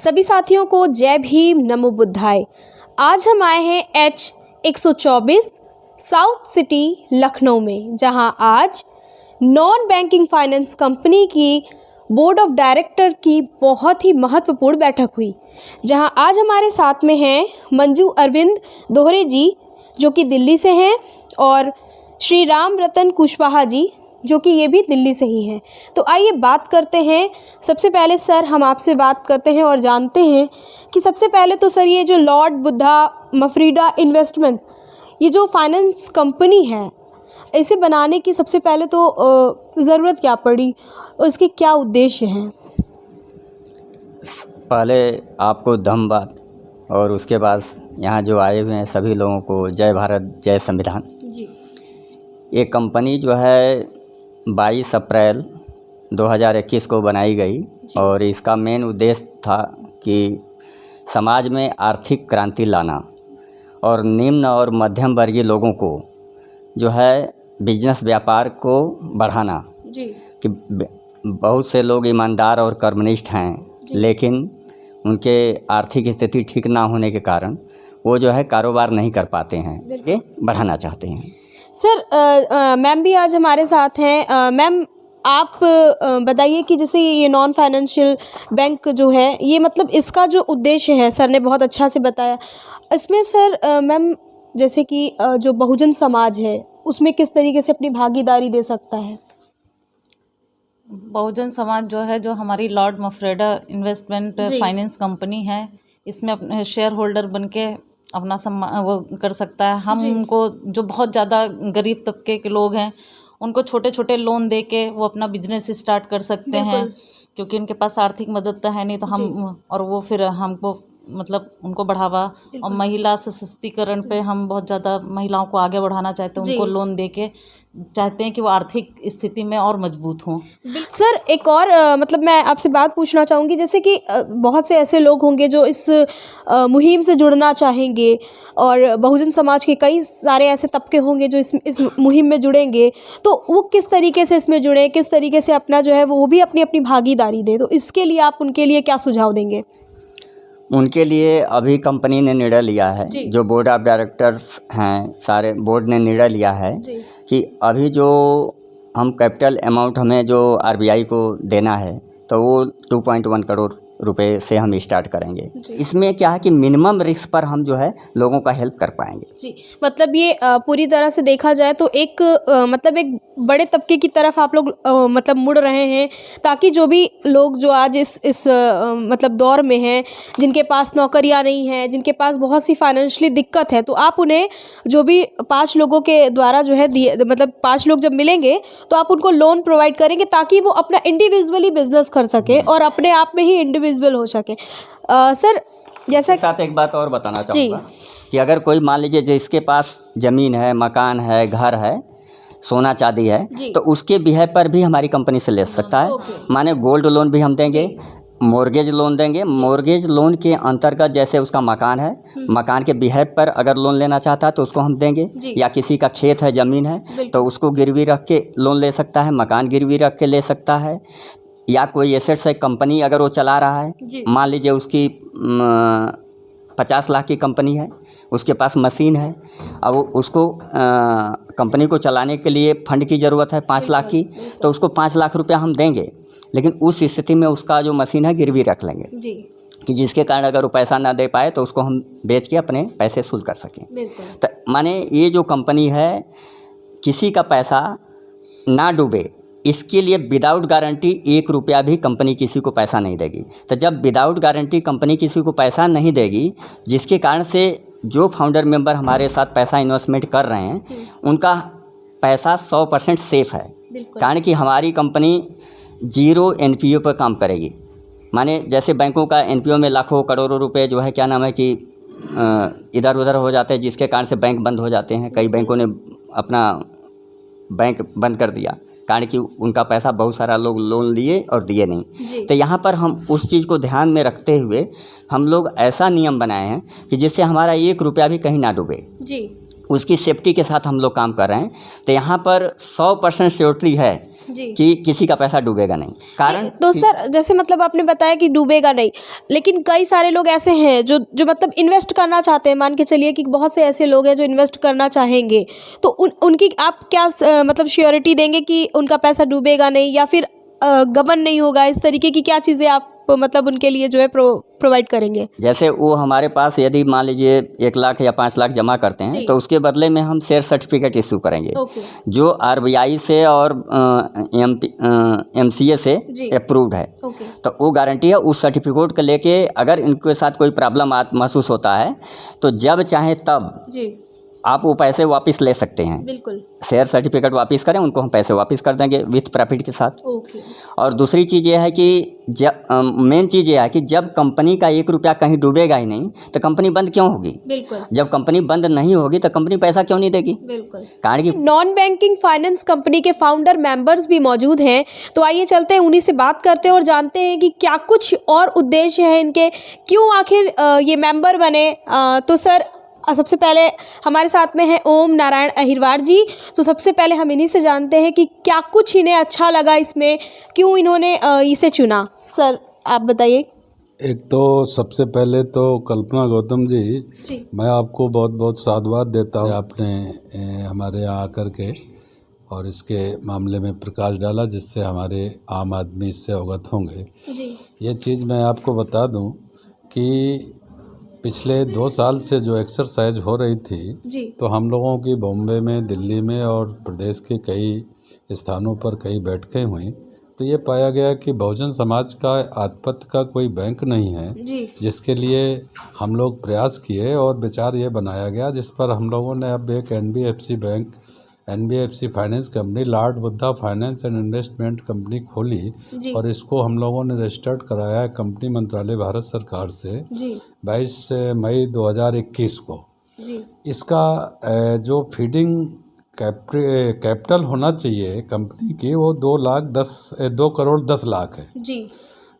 सभी साथियों को जय भीम नमो बुद्धाय। आज हम आए हैं H124 साउथ सिटी लखनऊ में, जहां आज नॉन बैंकिंग फाइनेंस कंपनी की बोर्ड ऑफ डायरेक्टर की बहुत ही महत्वपूर्ण बैठक हुई, जहां आज हमारे साथ में हैं मंजू अरविंद दोहरे जी जो कि दिल्ली से हैं और श्री राम रतन कुशवाहा जी जो कि ये भी दिल्ली से ही हैं। तो आइए बात करते हैं। सबसे पहले सर हम आपसे बात करते हैं और जानते हैं कि सबसे पहले तो सर ये जो लॉर्ड बुद्धा मफरीदा इन्वेस्टमेंट, ये जो फाइनेंस कंपनी है, इसे बनाने की सबसे पहले तो ज़रूरत क्या पड़ी और इसके क्या उद्देश्य हैं? पहले आपको धन्यवाद और उसके बाद यहाँ जो आए हुए हैं सभी लोगों को जय भारत जय संविधान जी। ये कंपनी जो है 22 अप्रैल 2021 को बनाई गई और इसका मेन उद्देश्य था कि समाज में आर्थिक क्रांति लाना और निम्न और मध्यम वर्गीय लोगों को जो है बिजनेस व्यापार को बढ़ाना जी। कि बहुत से लोग ईमानदार और कर्मनिष्ठ हैं, लेकिन उनके आर्थिक स्थिति ठीक ना होने के कारण वो जो है कारोबार नहीं कर पाते हैं, ये बढ़ाना चाहते हैं। सर मैम भी आज हमारे साथ हैं। मैम आप बताइए कि जैसे ये नॉन फाइनेंशियल बैंक जो है, ये मतलब इसका जो उद्देश्य है, सर ने बहुत अच्छा से बताया। इसमें सर मैम जैसे कि जो बहुजन समाज है उसमें किस तरीके से अपनी भागीदारी दे सकता है? बहुजन समाज जो है, जो हमारी लॉर्ड मफरेदा इन्वेस्टमेंट फाइनेंस कंपनी है, इसमें अपने शेयर होल्डर बन के अपना वो कर सकता है। हम उनको जो बहुत ज़्यादा गरीब तबके के लोग हैं उनको छोटे छोटे लोन दे के वो अपना बिजनेस स्टार्ट कर सकते हैं, क्योंकि उनके पास आर्थिक मदद तो है नहीं, तो हम और वो फिर हमको मतलब उनको बढ़ावा और महिला सशक्तिकरण पे हम बहुत ज़्यादा महिलाओं को आगे बढ़ाना चाहते हैं, उनको लोन दे के चाहते हैं कि वो आर्थिक स्थिति में और मजबूत हों। सर एक और मतलब मैं आपसे बात पूछना चाहूँगी, जैसे कि बहुत से ऐसे लोग होंगे जो इस मुहिम से जुड़ना चाहेंगे और बहुजन समाज के कई सारे ऐसे तबके होंगे जो इस मुहिम में जुड़ेंगे, तो वो किस तरीके से इसमें जुड़े, किस तरीके से अपना जो है वो भी अपनी अपनी भागीदारी दे, तो इसके लिए आप उनके लिए क्या सुझाव देंगे? उनके लिए अभी कंपनी ने निर्णय लिया है, जो बोर्ड ऑफ डायरेक्टर्स हैं सारे बोर्ड ने निर्णय लिया है कि अभी जो हम कैपिटल अमाउंट हमें जो आरबीआई को देना है तो वो 2.1 करोड़ रुपए से हम स्टार्ट करेंगे। इसमें क्या है कि मिनिमम रिस्क पर हम जो है लोगों का हेल्प कर पाएंगे। जी, मतलब ये पूरी तरह से देखा जाए तो एक मतलब एक बड़े तबके की तरफ आप लोग मतलब मुड़ रहे हैं, ताकि जो भी लोग जो आज इस मतलब दौर में हैं, जिनके पास नौकरियां नहीं हैं, जिनके पास बहुत सी फाइनेंशियली दिक्कत है, तो आप उन्हें जो भी 5 लोगों के द्वारा जो है दिए, मतलब 5 लोग जब मिलेंगे तो आप उनको लोन प्रोवाइड करेंगे ताकि वो अपना इंडिविजुअली बिजनेस कर सके और अपने आप में ही इंडिविजुअल हो सके। सर जैसा साथ एक बात और बताना चाहूँगा कि अगर कोई मान लीजिए जिसके पास ज़मीन है, मकान है, घर है, सोना चांदी है, तो उसके बिहे पर भी हमारी कंपनी से ले सकता है। माने गोल्ड लोन भी हम देंगे, मॉर्गेज लोन देंगे। मॉर्गेज लोन के अंतर्गत जैसे उसका मकान है, मकान के बिहे पर अगर लोन लेना चाहता है तो उसको हम देंगे, या किसी का खेत है, ज़मीन है, तो उसको गिरवी रख के लोन ले सकता है, मकान गिरवी रख के ले सकता है, या कोई एसेट्स है, कंपनी अगर वो चला रहा है, मान लीजिए उसकी 50 लाख की कंपनी है, उसके पास मशीन है, अब उसको कंपनी को चलाने के लिए फंड की ज़रूरत है 5 लाख की, तो उसको 5 लाख रुपया हम देंगे, लेकिन उस स्थिति में उसका जो मशीन है गिरवी रख लेंगे कि जिसके कारण अगर वो पैसा ना दे पाए तो उसको हम बेच के अपने पैसे वसूल कर सकें। तो माने ये जो कंपनी है किसी का पैसा ना डूबे, इसके लिए विदाउट गारंटी 1 रुपया भी कंपनी किसी को पैसा नहीं देगी। तो जब विदाउट गारंटी कंपनी किसी को पैसा नहीं देगी, जिसके कारण से जो फाउंडर मेंबर हमारे साथ पैसा इन्वेस्टमेंट कर रहे हैं उनका पैसा 100% सेफ़ है, कारण कि हमारी कंपनी 0 एनपीओ पर काम करेगी। माने जैसे बैंकों का एनपीओ में लाखों करोड़ों रुपए जो है क्या नाम है कि इधर उधर हो जाते हैं, जिसके कारण से बैंक बंद हो जाते हैं। कई बैंकों ने अपना बैंक बंद कर दिया, कारण कि उनका पैसा बहुत सारा लोग लोन लिए और दिए नहीं। तो यहाँ पर हम उस चीज़ को ध्यान में रखते हुए हम लोग ऐसा नियम बनाए हैं कि जिससे हमारा 1 रुपया भी कहीं ना डूबे। उसकी सेफ्टी के साथ हम लोग काम कर रहे हैं। तो यहाँ पर 100% श्योरिटी है जी। कि किसी का पैसा डूबेगा नहीं। कारण तो सर जैसे मतलब आपने बताया कि डूबेगा नहीं, लेकिन कई सारे लोग ऐसे हैं जो मतलब इन्वेस्ट करना चाहते हैं। मान के चलिए कि बहुत से ऐसे लोग हैं जो इन्वेस्ट करना चाहेंगे, तो उनकी आप क्या मतलब श्योरिटी देंगे कि उनका पैसा डूबेगा नहीं या फिर गबन नहीं होगा? इस तरीके की क्या चीज़ें आप मतलब उनके लिए जो है प्रोवाइड करेंगे? जैसे वो हमारे पास यदि मान लीजिए 1 लाख या 5 लाख जमा करते हैं, तो उसके बदले में हम शेयर सर्टिफिकेट इशू करेंगे, जो RBI से और MCA से अप्रूव्ड है। तो वो गारंटी है। उस सर्टिफिकेट को लेके अगर इनके साथ कोई प्रॉब्लम महसूस होता है तो जब चाहे तब आप वो पैसे वापस ले सकते हैं। बिल्कुल। शेयर सर्टिफिकेट वापस करें, उनको हम पैसे वापस कर देंगे विथ प्रॉफिट के साथ। और दूसरी चीज़ ये है कि मेन चीज़ ये है कि जब कंपनी का 1 रुपया कहीं डूबेगा ही नहीं तो कंपनी बंद क्यों होगी? बिल्कुल। जब कंपनी बंद नहीं होगी तो कंपनी पैसा क्यों नहीं देगी? बिल्कुल। कारण कि नॉन बैंकिंग फाइनेंस कंपनी के फाउंडर मेंबर्स भी मौजूद हैं, तो आइए चलते हैं उन्हीं से बात करते हैं और जानते हैं कि क्या कुछ और उद्देश्य है इनके, क्यों आखिर ये मेंबर बने। तो सर सबसे पहले हमारे साथ में है ओम नारायण अहिरवार जी। तो सबसे पहले हम इन्हीं से जानते हैं कि क्या कुछ इन्हें अच्छा लगा इसमें, क्यों इन्होंने इसे चुना। सर आप बताइए। एक तो सबसे पहले तो कल्पना गौतम जी, मैं आपको बहुत बहुत साधुवाद देता हूँ। आपने हमारे यहाँ आकर के और इसके मामले में प्रकाश डाला, जिससे हमारे आम आदमी इससे अवगत होंगे। ये चीज़ मैं आपको बता दूँ कि पिछले 2 साल से जो एक्सरसाइज हो रही थी, तो हम लोगों की बॉम्बे में, दिल्ली में और प्रदेश के कई स्थानों पर कई बैठकें हुई, तो ये पाया गया कि बहुजन समाज का आधिपत्य का कोई बैंक नहीं है, जिसके लिए हम लोग प्रयास किए और विचार ये बनाया गया, जिस पर हम लोगों ने अब एक NBFC bank, NBFC finance company, Lord Buddha finance and investment company खोली और इसको हम लोगों ने रजिस्टर्ड कराया कंपनी मंत्रालय भारत सरकार से 22 मई 2021 को। इसका जो फीडिंग कैपिटल होना चाहिए कंपनी की, वो 2 करोड़ 10 लाख है।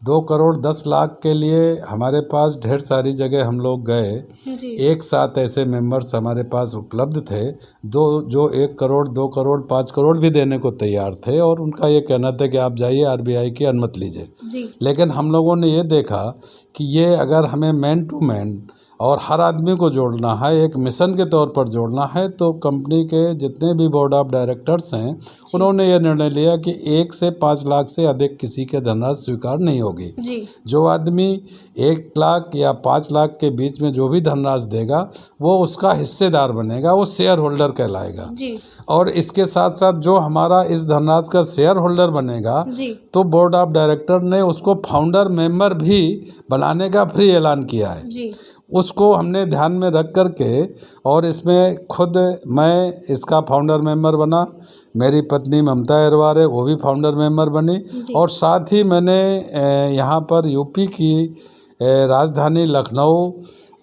2 करोड़ 10 लाख के लिए हमारे पास ढेर सारी जगह हम लोग गए, एक साथ ऐसे मेंबर्स हमारे पास उपलब्ध थे जो 1 करोड़ 2 करोड़ 5 करोड़ भी देने को तैयार थे, और उनका ये कहना था कि आप जाइए RBI की अनुमति लीजिए। लेकिन हम लोगों ने ये देखा कि ये अगर हमें मैन टू मैन और हर आदमी को जोड़ना है, एक मिशन के तौर पर जोड़ना है, तो कंपनी के जितने भी बोर्ड ऑफ डायरेक्टर्स हैं उन्होंने ये निर्णय लिया कि 1 से 5 लाख से अधिक किसी के धनराशि स्वीकार नहीं होगी। जो आदमी 1 लाख या 5 लाख के बीच में जो भी धनराशि देगा वो उसका हिस्सेदार बनेगा, वो शेयर होल्डर कहलाएगा। और इसके साथ साथ जो हमारा इस धनराशि का शेयर होल्डर बनेगा, तो बोर्ड ऑफ डायरेक्टर ने उसको फाउंडर मेंबर भी बनाने का फ्री ऐलान किया है। उसको हमने ध्यान में रख कर के, और इसमें खुद मैं इसका फाउंडर मेंबर बना, मेरी पत्नी ममता अहिरवार है वो भी फाउंडर मेंबर बनी, और साथ ही मैंने यहाँ पर यूपी की राजधानी लखनऊ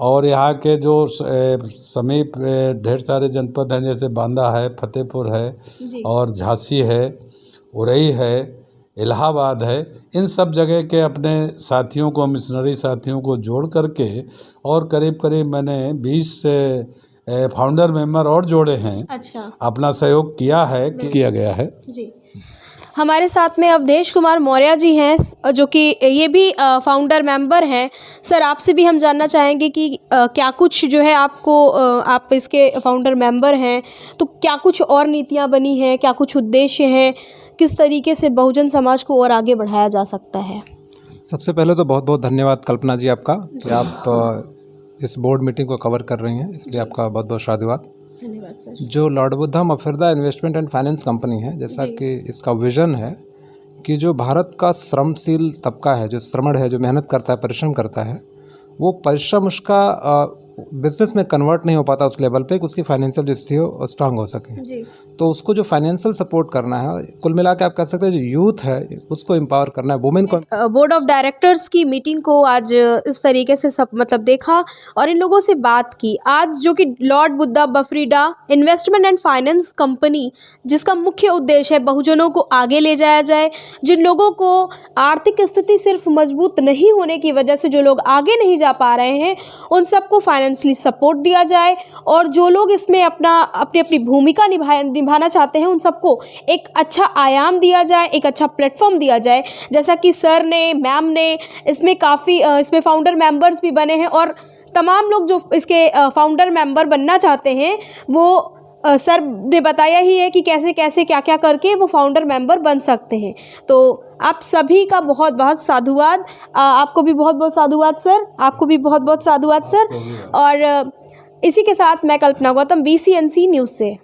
और यहाँ के जो समीप ढेर सारे जनपद हैं, जैसे बांदा है, फतेहपुर है और झांसी है, उरई है, इलाहाबाद है, इन सब जगह के अपने साथियों को, मिशनरी साथियों को जोड़ करके, और करीब करीब मैंने 20 से फाउंडर मेंबर और जोड़े हैं। अच्छा। अपना सहयोग किया गया है। हमारे साथ में अवधेश कुमार मौर्य जी हैं, जो कि ये भी फाउंडर मेंबर हैं। सर आपसे भी हम जानना चाहेंगे कि क्या कुछ जो है आप इसके फाउंडर मेंबर हैं, तो क्या कुछ और नीतियां बनी हैं, क्या कुछ उद्देश्य हैं, किस तरीके से बहुजन समाज को और आगे बढ़ाया जा सकता है? सबसे पहले तो बहुत बहुत धन्यवाद कल्पना जी आपका कि आप इस बोर्ड मीटिंग को कवर कर रही हैं, इसलिए आपका बहुत बहुत साधुवाद। धन्यवाद सर। जो लॉर्ड बुद्धा मफिरदा इन्वेस्टमेंट एंड फाइनेंस कंपनी है, जैसा कि इसका विज़न है कि जो भारत का श्रमशील तबका है, जो श्रमण है, जो मेहनत करता है, परिश्रम करता है, वो परिश्रम उसका बिजनेस में कन्वर्ट नहीं हो पाता उस लेवल पे कि उसकी फाइनेंशियल स्थिति स्ट्रांग हो सके। तो उसको जो फाइनेंशियल सपोर्ट करना है, कुल मिला के आप कह सकते हैं जो यूथ है उसको एम्पावर करना है, वुमेन को। बोर्ड ऑफ डायरेक्टर्स की मीटिंग को आज इस तरीके से सब मतलब देखा और इन लोगों से बात की आज, जो कि लॉर्ड बुद्धा बफरीडा इन्वेस्टमेंट एंड फाइनेंस कंपनी, जिसका मुख्य उद्देश्य है बहुजनों को आगे ले जाया जाए। जिन लोगों को आर्थिक स्थिति सिर्फ मजबूत नहीं होने की वजह से जो लोग आगे नहीं जा पा रहे हैं, उन सबको फाइनेंशियली सपोर्ट दिया जाए, और जो लोग इसमें अपनी भूमिका निभाना चाहते हैं उन सबको एक अच्छा आयाम दिया जाए, एक अच्छा प्लेटफॉर्म दिया जाए। जैसा कि सर ने, मैम ने इसमें काफ़ी इसमें फाउंडर मेंबर्स भी बने हैं, और तमाम लोग जो इसके फाउंडर मेंबर बनना चाहते हैं वो सर ने बताया ही है कि कैसे कैसे क्या क्या करके वो फाउंडर मेंबर बन सकते हैं। तो आप सभी का बहुत बहुत साधुवाद। आपको भी बहुत बहुत साधुवाद सर, आपको भी बहुत बहुत साधुवाद सर। और इसी के साथ मैं कल्पना गौतम, BCNC न्यूज़ से।